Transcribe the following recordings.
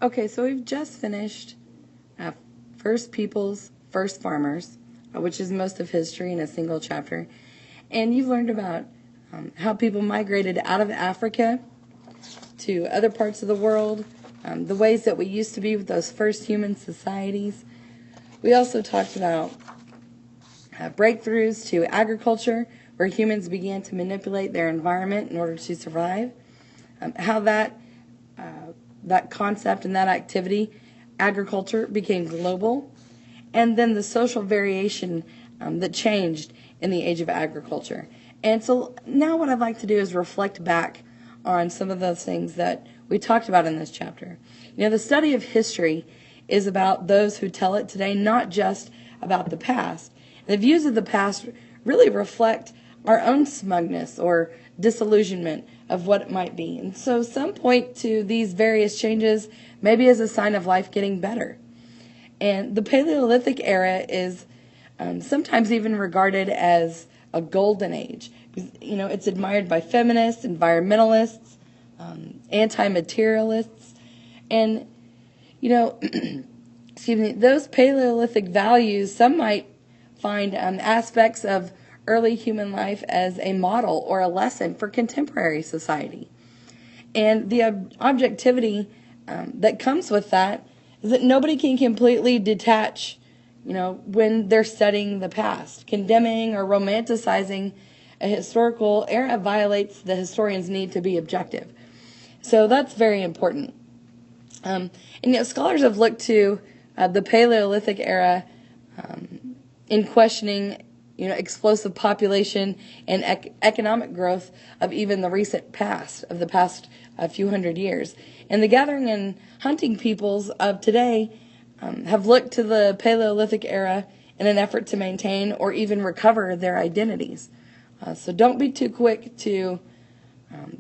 Okay, so we've just finished First Peoples, First Farmers, which is most of history in a single chapter. And you've learned about how people migrated out of Africa to other parts of the world, the ways that we used to be with those first human societies. We also talked about breakthroughs to agriculture, where humans began to manipulate their environment in order to survive, how that concept and that activity, agriculture, became global, and then the social variation that changed in the age of agriculture. And so now what I'd like to do is reflect back on some of those things that we talked about in this chapter. You know, the study of history is about those who tell it today, not just about the past. The views of the past really reflect our own smugness or disillusionment of what it might be. And so some point to these various changes maybe as a sign of life getting better. And the Paleolithic era is sometimes even regarded as a golden age. You know, it's admired by feminists, environmentalists, anti-materialists, and, you know, excuse me, those Paleolithic values, some might find aspects of early human life as a model or a lesson for contemporary society. And the objectivity that comes with that is that nobody can completely detach, you know, when they're studying the past. Condemning or romanticizing a historical era violates the historian's need to be objective. So that's very important. And you know, scholars have looked to the Paleolithic era in questioning, you know, explosive population and economic growth of even the recent past, of the past few hundred years. And the gathering and hunting peoples of today have looked to the Paleolithic era in an effort to maintain or even recover their identities. So don't be too quick to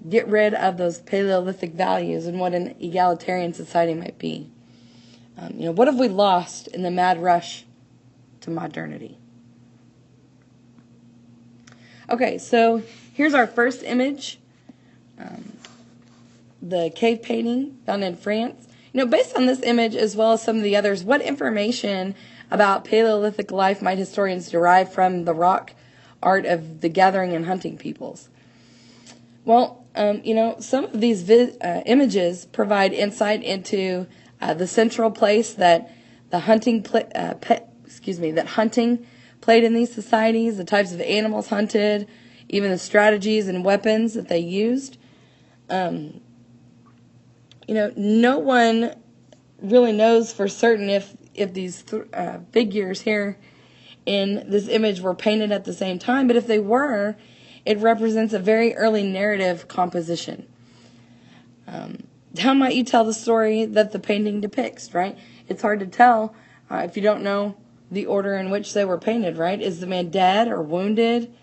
get rid of those Paleolithic values and what an egalitarian society might be. You know, what have we lost in the mad rush to modernity? Okay, so here's our first image, the cave painting found in France. You know, based on this image as well as some of the others, what information about Paleolithic life might historians derive from the rock art of the gathering and hunting peoples? Well, you know, some of these images provide insight into the central place that the hunting that hunting played in these societies, the types of animals hunted, even the strategies and weapons that they used. You know, no one really knows for certain if these figures here in this image were painted at the same time, but if they were, it represents a very early narrative composition. How might you tell the story that the painting depicts, right? It's hard to tell if you don't know the order in which they were painted, right? Is the man dead or wounded?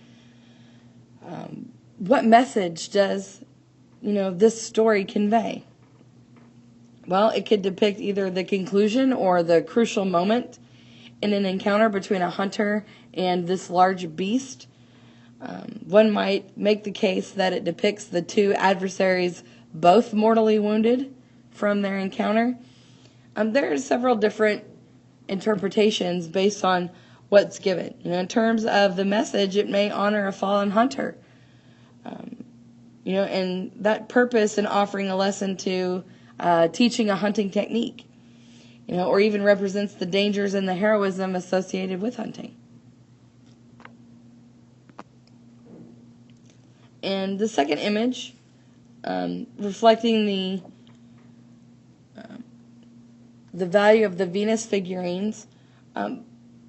What message does, you know, this story convey? Well, it could depict either the conclusion or the crucial moment in an encounter between a hunter and this large beast. One might make the case that it depicts the two adversaries both mortally wounded from their encounter. There are several different interpretations based on what's given. You know, in terms of the message, it may honor a fallen hunter. You know, and that purpose in offering a lesson to teaching a hunting technique, you know, or even represents the dangers and the heroism associated with hunting. And the second image, reflecting the value of the Venus figurines,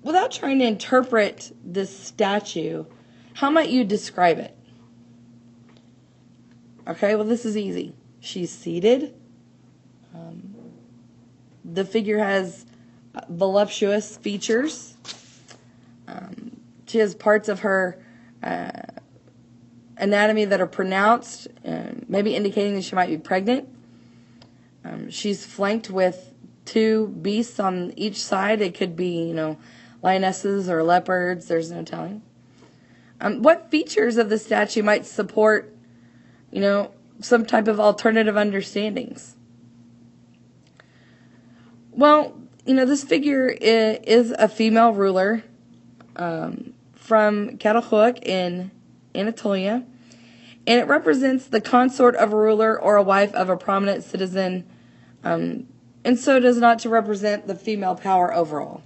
without trying to interpret this statue, how might you describe it? Okay, well, this is easy. She's seated. The figure has voluptuous features. She has parts of her anatomy that are pronounced, maybe indicating that she might be pregnant. She's flanked with two beasts on each side. It could be, you know, lionesses or leopards. There's no telling. What features of the statue might support, you know, some type of alternative understandings? Well, this figure is a female ruler from Karahuak in Anatolia, and it represents the consort of a ruler or a wife of a prominent citizen, and so does not to represent the female power overall.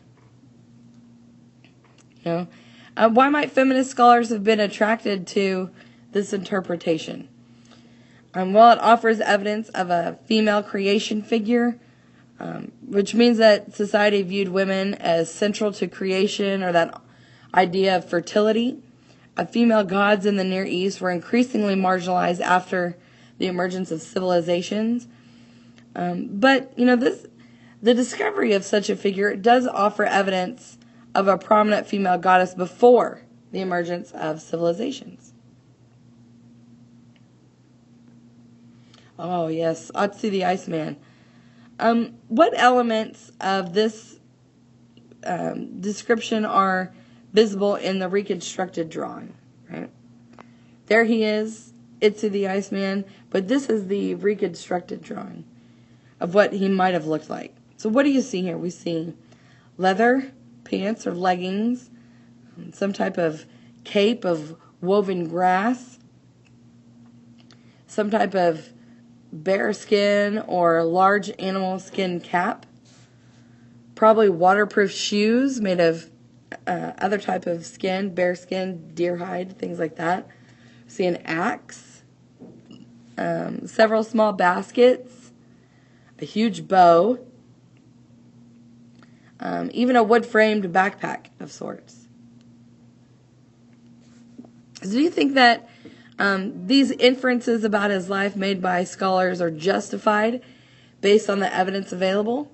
Why might feminist scholars have been attracted to this interpretation? Well, it offers evidence of a female creation figure, which means that society viewed women as central to creation, or that idea of fertility. Female gods in the Near East were increasingly marginalized after the emergence of civilizations. But the discovery of such a figure does offer evidence of a prominent female goddess before the emergence of civilizations. Oh, yes, Otzi the Iceman. What elements of this description are visible in the reconstructed drawing? Right? There he is, Otzi the Iceman, but this is the reconstructed drawing of what he might have looked like. So what do you see here? We see leather pants or leggings, some type of cape of woven grass, some type of bear skin or large animal skin cap, probably waterproof shoes made of other type of skin, bear skin, deer hide, things like that. See an axe, several small baskets, a huge bow, even a wood-framed backpack of sorts. So do you think that these inferences about his life made by scholars are justified based on the evidence available?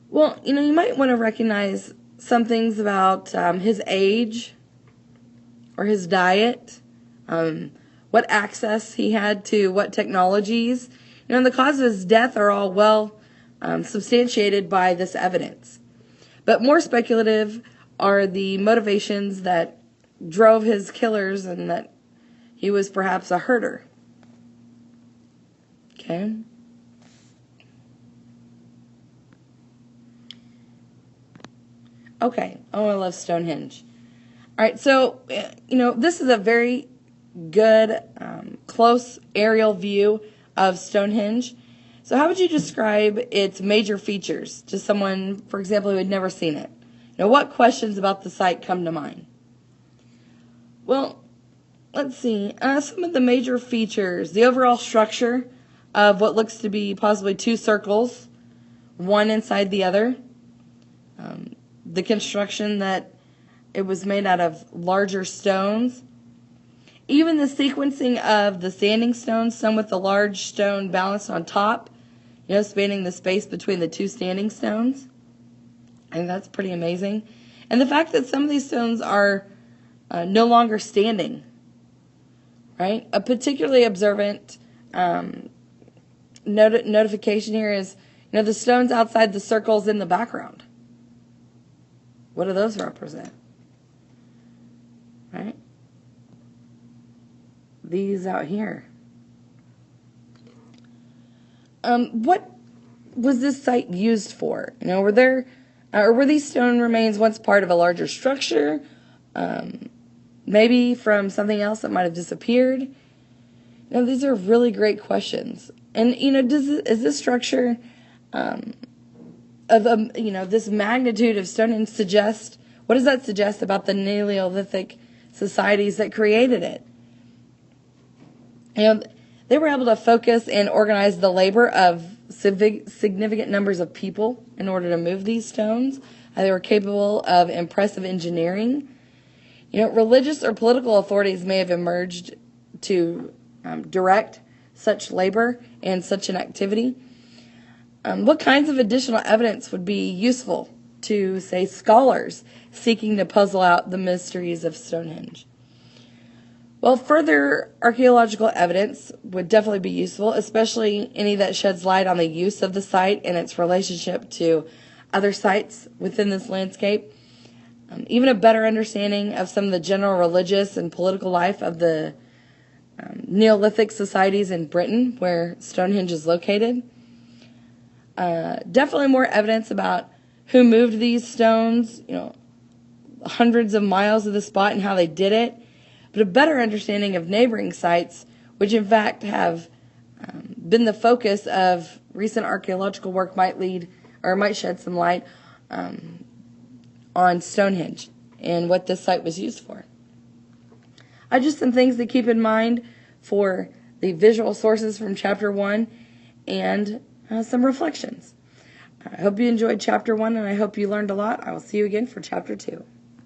Well, you might want to recognize some things about his age or his diet, what access he had to what technologies. And the cause of his death are all well substantiated by this evidence. But more speculative are the motivations that drove his killers, and that he was perhaps a herder. Okay. Okay. Oh, I love Stonehenge. All right. So, this is a very good, close aerial view of Stonehenge. So how would you describe its major features to someone, for example, who had never seen it? What questions about the site come to mind? Well, let's see. Some of the major features: the overall structure of what looks to be possibly two circles, one inside the other. The construction that it was made out of larger stones. Even the sequencing of the standing stones, some with the large stone balanced on top, spanning the space between the two standing stones. I think that's pretty amazing. And the fact that some of these stones are no longer standing, right? A particularly observant notification here is, the stones outside the circles in the background. What do those represent? Right? These out here. What was this site used for? Were these stone remains once part of a larger structure? Maybe from something else that might have disappeared? These are really great questions. And, is this structure this magnitude of Stonehenge suggest, what does that suggest about the Neolithic societies that created it? They were able to focus and organize the labor of significant numbers of people in order to move these stones. They were capable of impressive engineering. Religious or political authorities may have emerged to direct such labor and such an activity. What kinds of additional evidence would be useful to, say, scholars seeking to puzzle out the mysteries of Stonehenge? Well, further archaeological evidence would definitely be useful, especially any that sheds light on the use of the site and its relationship to other sites within this landscape. Even a better understanding of some of the general religious and political life of the Neolithic societies in Britain, where Stonehenge is located. Definitely more evidence about who moved these stones, hundreds of miles of the spot and how they did it, but a better understanding of neighboring sites, which in fact have been the focus of recent archaeological work, might shed some light on Stonehenge and what this site was used for. Just some things to keep in mind for the visual sources from chapter 1 and some reflections. I hope you enjoyed chapter 1 and I hope you learned a lot. I will see you again for chapter 2.